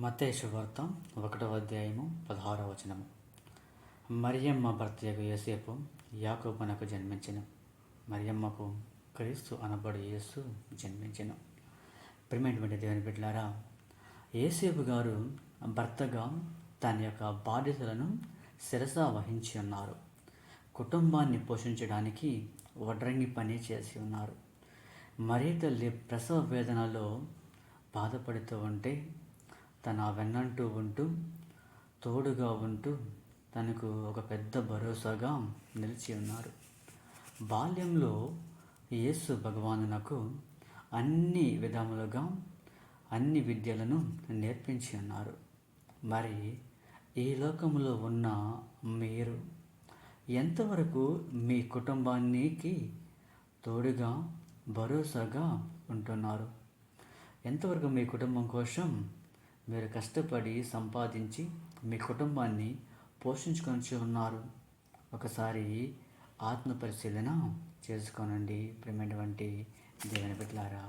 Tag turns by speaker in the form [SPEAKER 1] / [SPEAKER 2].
[SPEAKER 1] మత్తయి శుభవార్త 1వ అధ్యాయము 16వ వచనము. మరియమ్మ భర్తయగు యోసేపు యాకోబునకు జన్మించెను. మరియమ్మకు క్రీస్తు అనబడు యేసు జన్మించెను. ప్రియమైనటువంటి దేవుని బిడ్డలారా, యేసేపు గారు భర్తగా తన యొక్క బాధ్యతలను శిరస వహించి ఉన్నారు. కుటుంబాన్ని పోషించడానికి వడ్రంగి పని చేసి ఉన్నారు. మరీ తల్లి ప్రసవ వేదనలో బాధపడుతూ ఉంటే తన వెన్నంటూ ఉంటూ తోడుగా ఉంటూ తనకు ఒక పెద్ద భరోసాగా నిలిచి ఉన్నారు. బాల్యంలో యేసు భగవానునకు అన్ని విధములుగా అన్ని విద్యలను నేర్పించి ఉన్నారు. మరి ఈ లోకంలో ఉన్న మీరు ఎంతవరకు మీ కుటుంబానికి తోడుగా భరోసాగా ఉంటున్నారు? ఎంతవరకు మీ కుటుంబం కోసం మీరు కష్టపడి సంపాదించి మీ కుటుంబాన్ని పోషించుకొని ఉన్నారు? ఒకసారి ఆత్మ పరిశీలన చేసుకోనండి ప్రియమైనటువంటి దేవుని బిడ్డలారా.